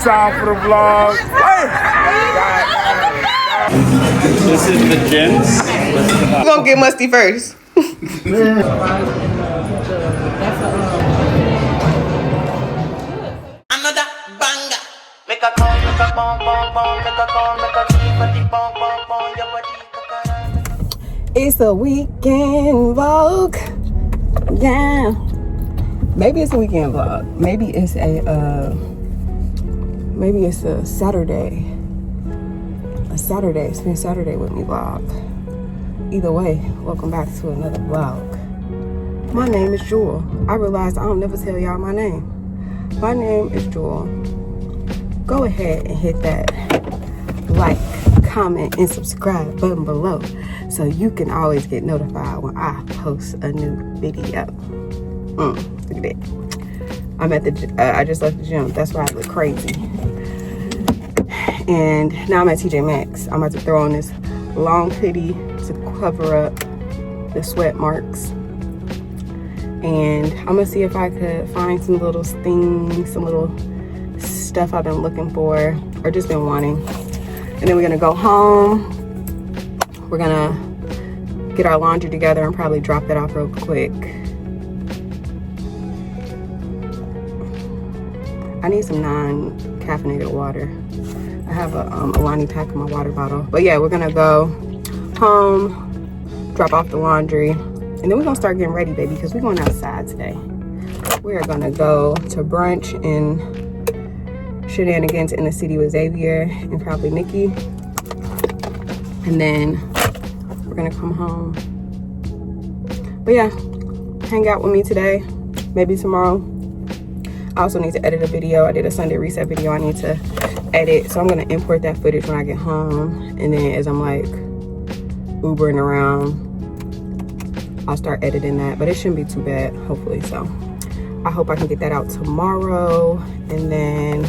Time for the vlog. Hey! This is the gents. We're gonna get musty first. Another banger. Make a call, make a bong, bong, bong, make a call, make a keep body, bong, bong, bong, your body. It's a weekend vlog. Yeah. Maybe it's a weekend vlog. Maybe it's a Saturday. Spend Saturday with me vlog. Either way, welcome back to another vlog. My name is Jewel. I realized I don't never tell y'all my name. My name is Jewel. Go ahead and hit that like, comment, and subscribe button below so you can always get notified when I post a new video. Look at that. I'm at the I just left the gym. That's why I look crazy. And now I'm at TJ Maxx. I'm about to throw on this long hoodie to cover up the sweat marks. And I'm gonna see if I could find some little things, some little stuff I've been looking for or just been wanting. And then we're gonna go home. We're gonna get our laundry together and probably drop that off real quick. I need some non-caffeinated water. I have a Alani pack in my water bottle. But yeah, we're gonna go home, drop off the laundry, and then we're gonna start getting ready, baby, because we're going outside today. We are gonna go to brunch and shenanigans in the city with Xavier and probably Nikki. And then we're gonna come home. But yeah, hang out with me today, maybe tomorrow. I also need to edit a video. I did a Sunday reset video I need to edit. So I'm gonna import that footage when I get home. And then as I'm like Ubering around, I'll start editing that. But it shouldn't be too bad, hopefully. So I hope I can get that out tomorrow. And then,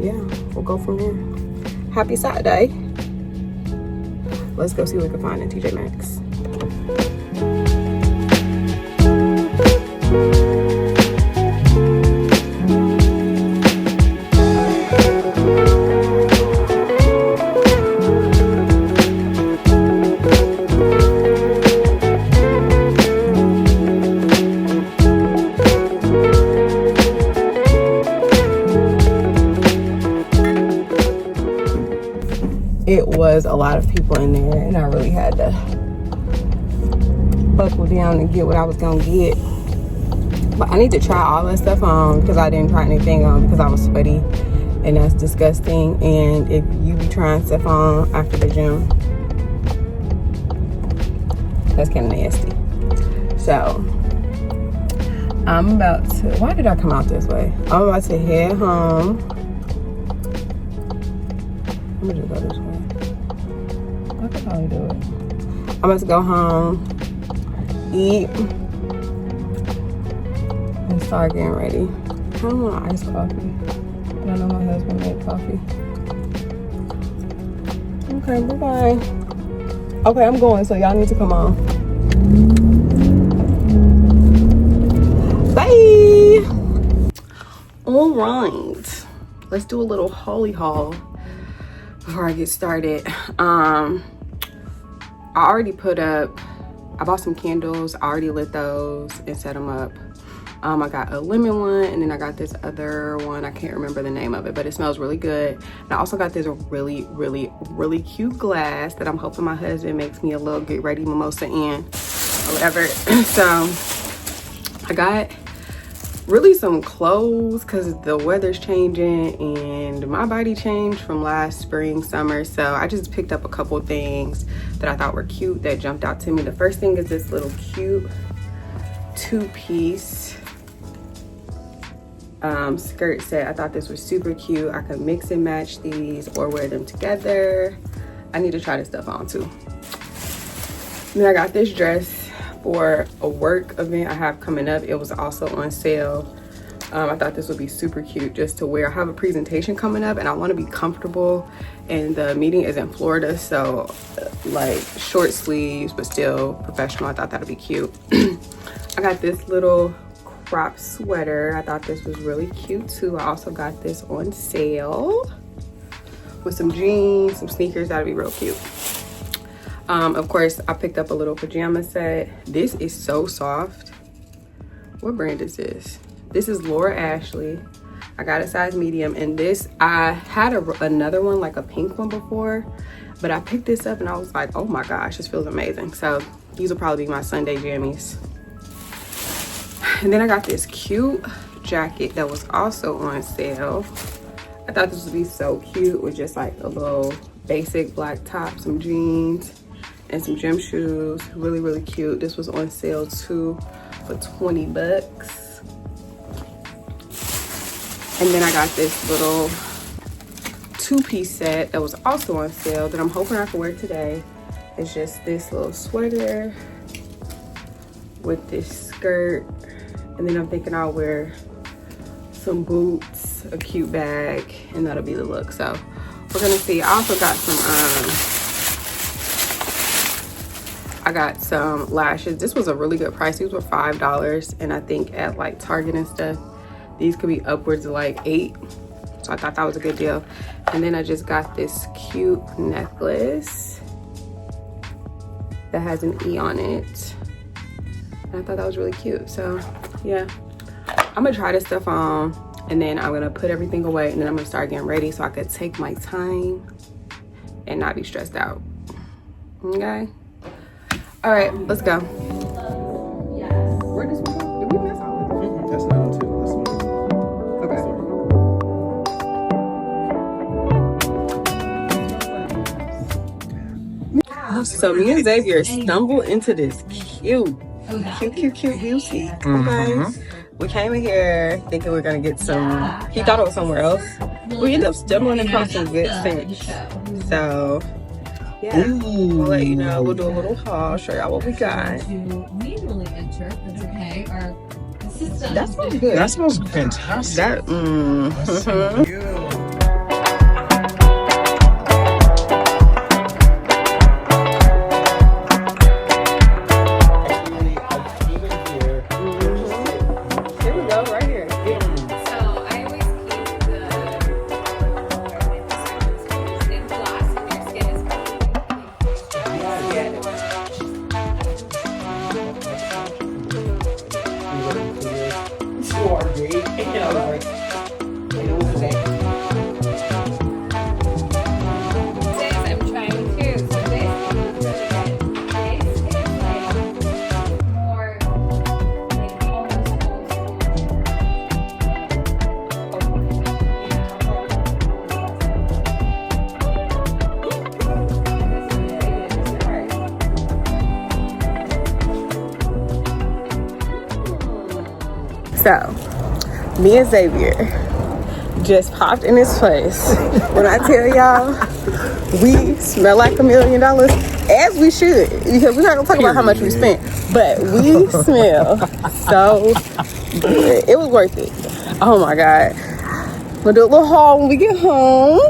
yeah, we'll go from there. Happy Saturday. Let's go see what we can find in TJ Maxx. It was a lot of people in there and I really had to buckle down and get what I was gonna get. But I need to try all that stuff on because I didn't try anything on because I was sweaty and that's disgusting. And if you be trying stuff on after the gym, that's kind of nasty. So I'm about to, why did I come out this way? I'm about to head home. Let me just go this way. I can probably do it. I'm about to go home, eat, and start getting ready. I don't want iced coffee. But I know my husband made coffee. Okay, bye-bye. Okay, I'm going, so y'all need to come on. Bye! All right. Let's do a little haul before I get started. I already put up, I bought some candles. I already lit those and set them up. I got a lemon one and then I got this other one. I can't remember the name of it, but it smells really good. And I also got this really cute glass that I'm hoping my husband makes me a little get ready mimosa in or whatever. So I got really some clothes because the weather's changing and my body changed from last spring, summer. So I just picked up a couple things that I thought were cute that jumped out to me. The first thing is this little cute two-piece skirt set. I thought this was super cute. I could mix and match these or wear them together. I need to try this stuff on too. And then I got this dress for a work event I have coming up. It was also on sale. I thought this would be super cute just to wear. I have a presentation coming up and I want to be comfortable, and the meeting is in Florida, so like short sleeves but still professional. I thought that would be cute. I got this little crop sweater. I thought this was really cute too. I also got this on sale with some jeans, some sneakers. That'd be real cute. Of course, I picked up a little pajama set. This is so soft. What brand is this? This is Laura Ashley. I got a size medium, and this, I had another one, like a pink one before, but I picked this up and I was like, oh my gosh, this feels amazing. So these will probably be my Sunday jammies. And then I got this cute jacket that was also on sale. I thought this would be so cute with just like a little basic black top, some jeans, and some gym shoes. Really, really cute. This was on sale too for 20 bucks. And then I got this little two-piece set that was also on sale that I'm hoping I can wear today. It's just this little sweater with this skirt. And then I'm thinking I'll wear some boots, a cute bag, and that'll be the look. So we're gonna see. I also got I got some lashes. This was a really good price. These were $5, and I think at like Target and stuff, these could be upwards of like $8. So I thought that was a good deal. And then I just got this cute necklace that has an E on it. And I thought that was really cute. So yeah, I'm gonna try this stuff on, and then I'm gonna put everything away, and then I'm gonna start getting ready so I could take my time and not be stressed out. Okay? All right, let's go. Where does we go? Did we miss all of it? That's 902. Okay. So me and Xavier stumbled into this cute beauty. Okay. We came in here thinking we were gonna get some. He thought it was somewhere else. We ended up stumbling across some good things. So yeah, we'll let you know. We'll do a little haul, show y'all what we got. That smells good. That smells fantastic. So, me and Xavier just popped in this place. When I tell y'all, we smell like $1 million, as we should, because we're not gonna talk about how much we spent, but we smell so good. It was worth it. Oh my God. We'll do a little haul when we get home.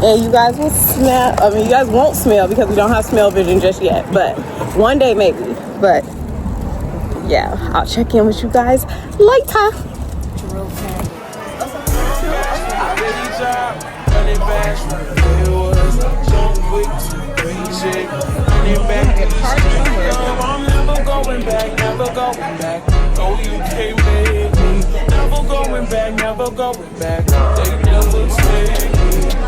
And you guys will smell, you guys won't smell because we don't have smell vision just yet, but one day maybe. But yeah, I'll check in with you guys later. Never going back. They never stay.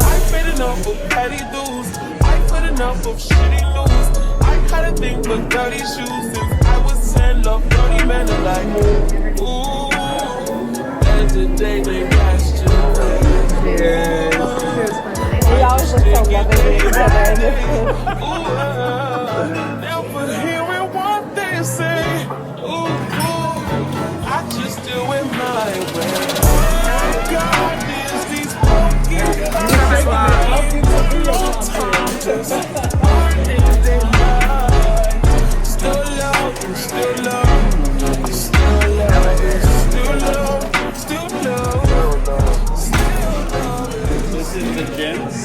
I paid enough of petty dues. I put enough of shitty loose. I had a thing for dirty shoes since I was 10. Love 30 men are like, ooh. And today they passed you. We always look so loving to each other. Never hearing what they say. Ooh, I just do it my way. God is these fucking still love, still love, still love, still love, still love. This is the gents.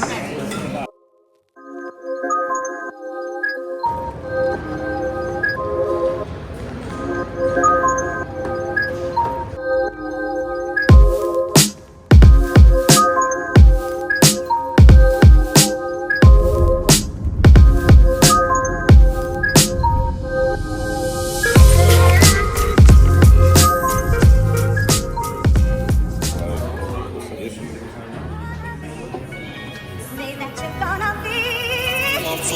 What?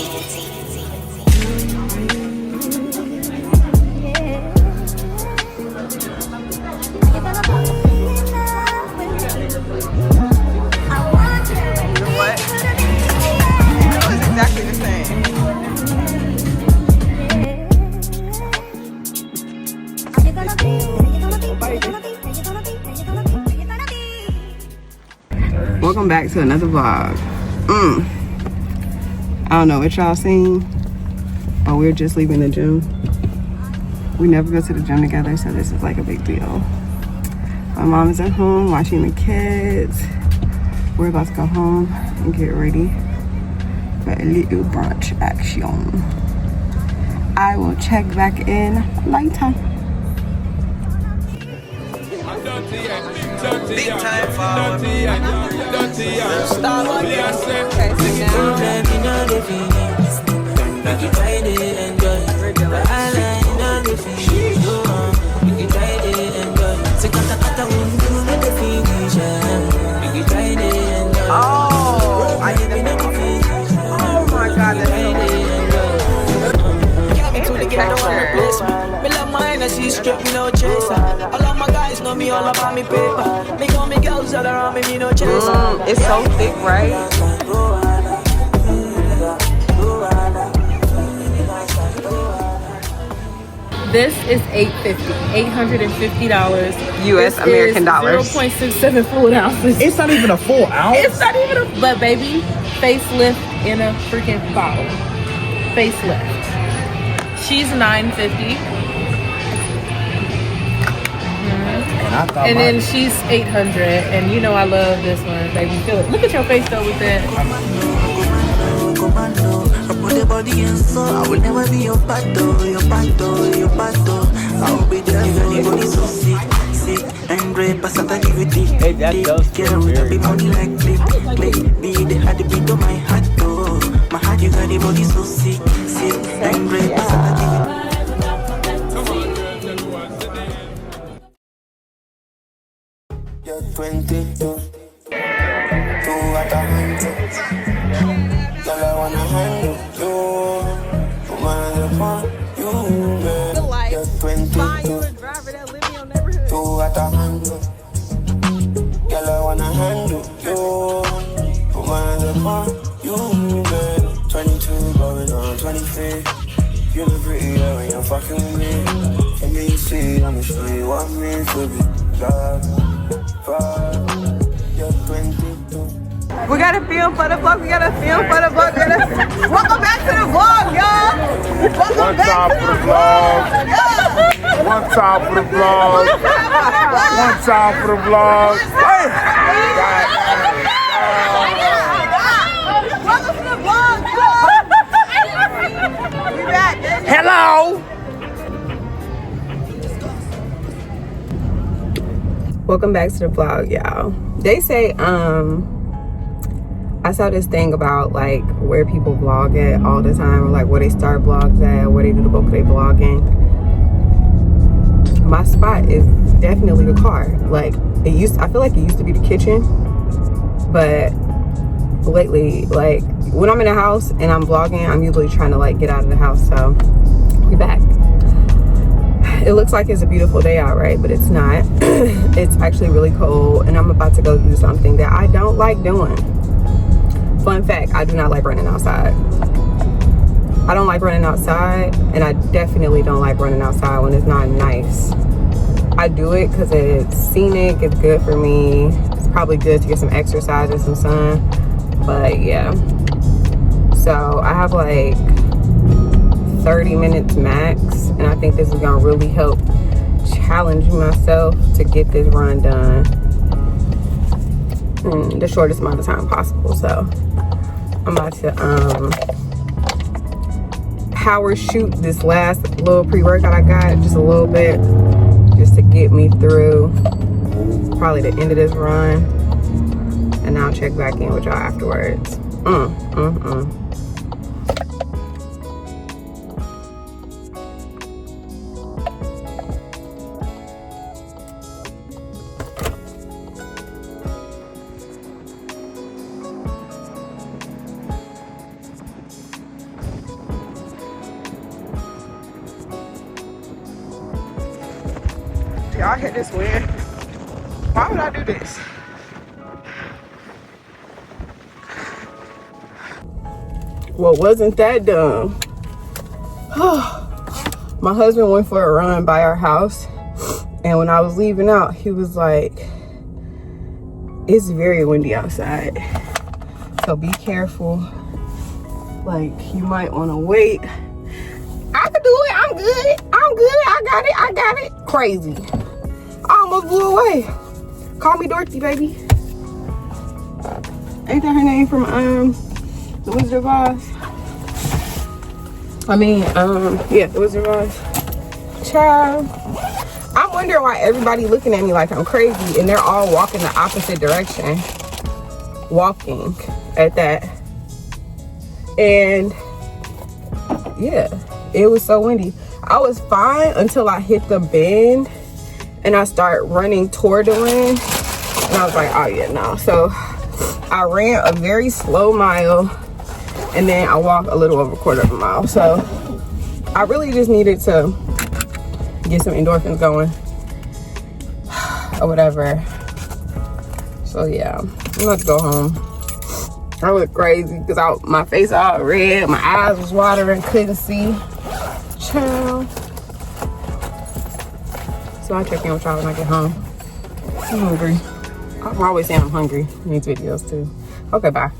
It was exactly the same. Welcome back to another vlog. I don't know what y'all seen, but we're just leaving the gym. We never go to the gym together, so this is like a big deal. My mom is at home watching the kids. We're about to go home and get ready for a little brunch action. I will check back in later. Big time forward. Oh, I need to. Oh my God, that's Me love mine, I see strip, me no chaser. All of my guys know me all about me paper. Me got me girls all around me, me no chaser. It's so thick, right? This is $850. US This American is dollars. 0.67 full ounces. It's not even a full ounce. It's not even a, but baby, facelift in a freaking bottle. Facelift. She's $950. And then she's $800. And you know I love this one, baby. Feel it. Look at your face though with that. The body and soul, I will never be your pato, your pato, your pato. I will be there for your body so sick, sick and great. But I give you deep, Hey, that does girl with a big body like click, click. Be the heart, the beat of my heart, though. My heart, you got the body so sick, sick and great. But I give you. You're 22, 2 at a hand. Girl, I wanna handle you. Put my hands upon you, babe. You're 22, 2 at a handle. Girl, I wanna handle you. Put my hands upon you, babe. 22 going on 23. You look prettier when you're fucking with me. Let me see, I'ma show you what me to be. Love, you're 22. We gotta film for the vlog. We gotta film for the vlog. Welcome back to the vlog, y'all. Welcome back to the vlog. One time for the vlog. One time for the vlog. Hey! Welcome to the vlog, y'all. We back. Hello! Welcome back to the vlog, y'all. They say, I saw this thing about like where people vlog at all the time, or like where they start vlogs at, where they do the bulk of their vlogging. My spot is definitely the car. Like I feel like it used to be the kitchen, but lately, like when I'm in the house and I'm vlogging, I'm usually trying to like get out of the house. So we back. It looks like it's a beautiful day out, right? But it's not. It's actually really cold, and I'm about to go do something that I don't like doing. Fun fact, I do not like running outside. I don't like running outside, and I definitely don't like running outside when it's not nice. I do it because it's scenic, it's good for me. It's probably good to get some exercise and some sun, but yeah. So I have like 30 minutes max, and I think this is gonna really help challenge myself to get this run done in the shortest amount of time possible. So I'm about to power shoot this last little pre-workout I got, just a little bit, just to get me through probably the end of this run, and I'll check back in with y'all afterwards. y'all hear this wind? Why would I do this? Well, wasn't that dumb? My husband went for a run by our house, and when I was leaving out, he was like, it's very windy outside, so be careful. Like, you might want to wait. I can do it. I'm good. I'm good. I got it. I got it. Crazy. I almost blew away. Call me Dorothy, baby. Ain't that her name from The Wizard of Oz? I mean, yeah, The Wizard of Oz. Child. I'm wondering why everybody looking at me like I'm crazy, and they're all walking the opposite direction. Walking at that. And yeah, it was so windy. I was fine until I hit the bend and I start running toward the wind, and I was like, oh yeah, no. So I ran a very slow mile, and then I walked a little over a quarter of a mile. So I really just needed to get some endorphins going or whatever. So yeah, I'm about to go home. I went crazy because my face all red, my eyes was watering, couldn't see. Child. So I'll check in with y'all when I get home. I'm hungry. I'm always saying I'm hungry in these videos too. Okay, bye.